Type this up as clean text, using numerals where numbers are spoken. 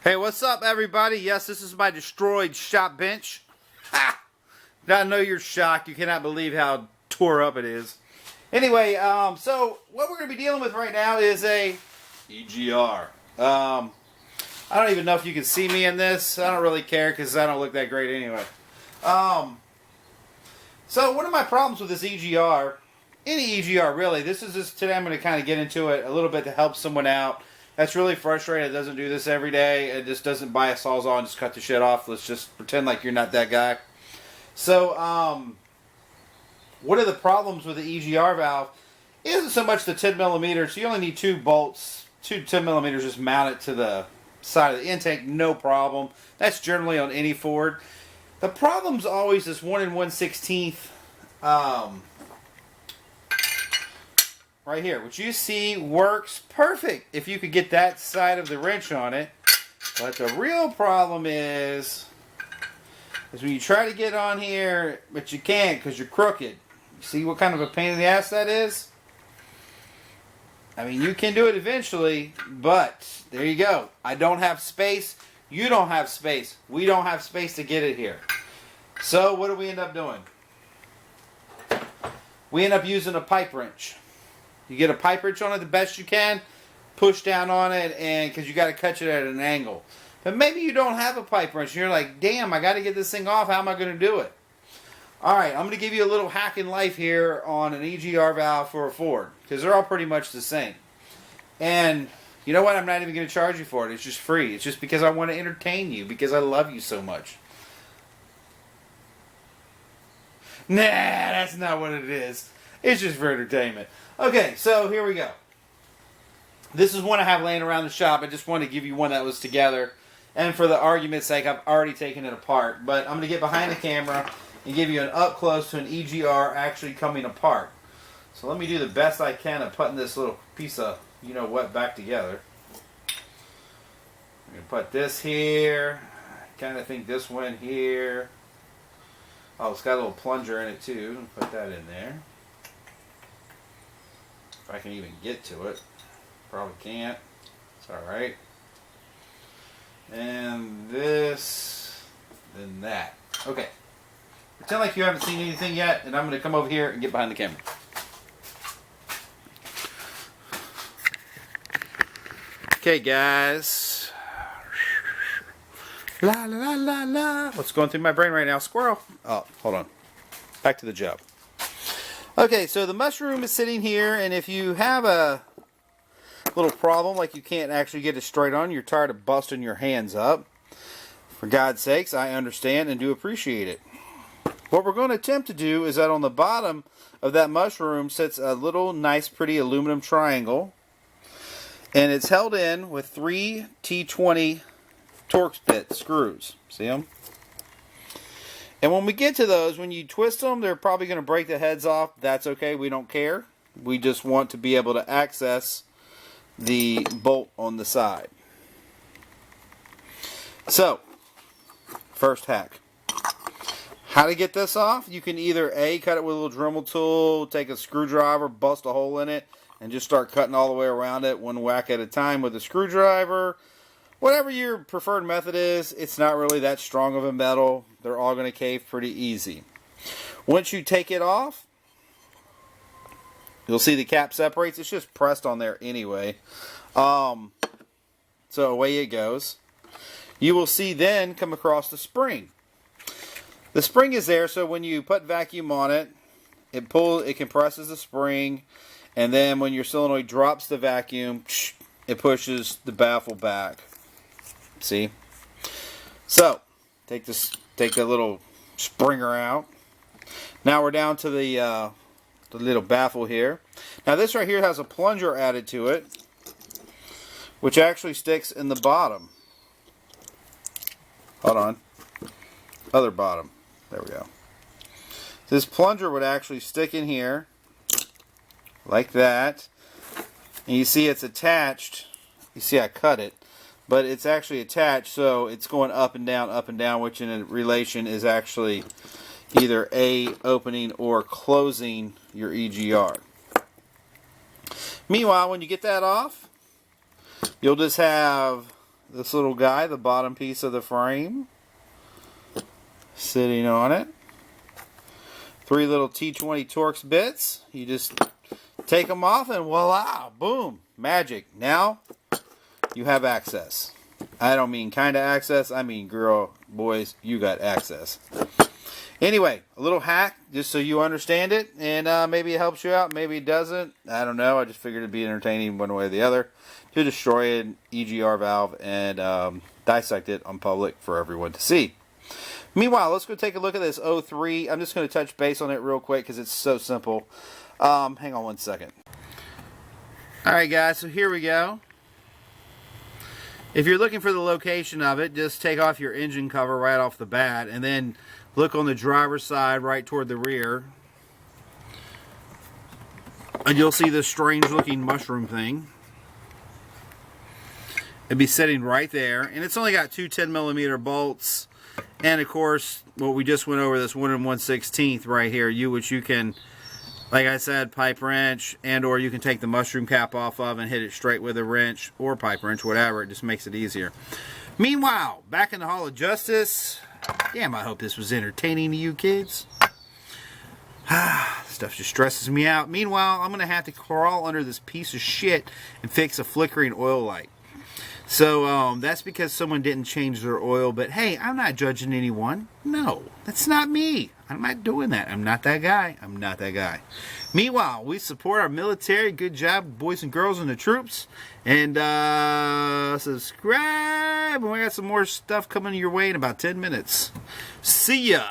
Hey, what's up, everybody? Yes, this is my destroyed shop bench. Ha! I know you're shocked. You cannot believe how tore up it is. Anyway, so what we're going to be dealing with right now is a EGR. I don't even know if you can see me in this. I don't really care because I don't look that great anyway. So one of my problems with this EGR, any EGR really, this is just today I'm going to kind of get into it a little bit to help someone out that's really frustrated. It doesn't do this every day. It just doesn't buy a Sawzall and just cut the shit off. Let's just pretend like you're not that guy. So, what are the problems with the EGR valve? It isn't so much the 10 millimeters. You only need two bolts, two 10 millimeters, just mount it to the side of the intake, no problem. That's generally on any Ford. The problem's always this 1 1/16 right here, which you see works perfect if you could get that side of the wrench on it. But the real problem is when you try to get on here, but you can't because you're crooked. You see what kind of a pain in the ass that is? I mean, you can do it eventually, but there you go. I don't have space. You don't have space. We don't have space to get it here. So what do we end up doing? We end up using a pipe wrench. You get a pipe wrench on it the best you can, push down on it, and because you got to catch it at an angle. But maybe you don't have a pipe wrench, and you're like, damn, I got to get this thing off. How am I going to do it? All right, I'm going to give you a little hack in life here on an EGR valve for a Ford, because they're all pretty much the same. And you know what? I'm not even going to charge you for it. It's just free. It's just because I want to entertain you, because I love you so much. Nah, that's not what it is. It's just for entertainment. Okay, so here we go. This is one I have laying around the shop. I just wanted to give you one that was together. And for the argument's sake, I've already taken it apart. But I'm going to get behind the camera and give you an up close to an EGR actually coming apart. So let me do the best I can of putting this little piece of you-know-what back together. I'm going to put this here. I kind of think this one here. Oh, it's got a little plunger in it too. Put that in there. If I can even get to it. Probably can't. It's alright. And this, then that. Okay. Pretend like you haven't seen anything yet, and I'm going to come over here and get behind the camera. Okay, guys. La la la la la. What's going through my brain right now? Squirrel. Oh, hold on. Back to the job. Okay, so the mushroom is sitting here, and if you have a little problem, like you can't actually get it straight on, you're tired of busting your hands up, for God's sakes, I understand and do appreciate it. What we're going to attempt to do is that on the bottom of that mushroom sits a little nice pretty aluminum triangle, and it's held in with 3 T20 Torx bit screws. See them? And when we get to those, when you twist them, they're probably going to break the heads off. That's okay. We don't care. We just want to be able to access the bolt on the side. So, first hack. How to get this off? You can either A, cut it with a little Dremel tool, take a screwdriver, bust a hole in it, and just start cutting all the way around it, one whack at a time with a screwdriver. Whatever your preferred method is, it's not really that strong of a metal. They're all going to cave pretty easy. Once you take it off, you'll see the cap separates. It's just pressed on there anyway. So away it goes. You will see then come across the spring. The spring is there, so when you put vacuum on it, it compresses the spring, and then when your solenoid drops the vacuum, it pushes the baffle back. See? So, take the little springer out. Now we're down to the little baffle here. Now this right here has a plunger added to it, which actually sticks in the bottom. Hold on. Other bottom. There we go. This plunger would actually stick in here, like that. And you see it's attached. You see I cut it. But it's actually attached, so it's going up and down, which in a relation is actually either A, opening or closing your EGR. Meanwhile, when you get that off, you'll just have this little guy, the bottom piece of the frame, sitting on it. 3 little T20 Torx bits. You just take them off and voila, boom, magic. Now you have access. I don't mean kind of access, I mean girl, boys, you got access. Anyway, a little hack just so you understand it, and maybe it helps you out, maybe it doesn't. I don't know, I just figured it'd be entertaining one way or the other to destroy an EGR valve and dissect it on public for everyone to see. Meanwhile, let's go take a look at this 03. I'm just going to touch base on it real quick because it's so simple. Hang on one second. Alright guys, so here we go. If you're looking for the location of it, just take off your engine cover right off the bat and then look on the driver's side right toward the rear. And you'll see this strange looking mushroom thing. It'd be sitting right there. And it's only got 2 10mm bolts. And of course, what we just went over, this 1 1/16 right here, which you can, like I said, pipe wrench, and or you can take the mushroom cap off of and hit it straight with a wrench or pipe wrench, whatever. It just makes it easier. Meanwhile, back in the Hall of Justice. Damn, I hope this was entertaining to you kids. Stuff just stresses me out. Meanwhile, I'm going to have to crawl under this piece of shit and fix a flickering oil light. So, that's because someone didn't change their oil. But hey, I'm not judging anyone. No, that's not me. I'm not doing that. I'm not that guy. I'm not that guy. Meanwhile, we support our military. Good job, boys and girls and the troops. And subscribe. And we got some more stuff coming your way in about 10 minutes. See ya.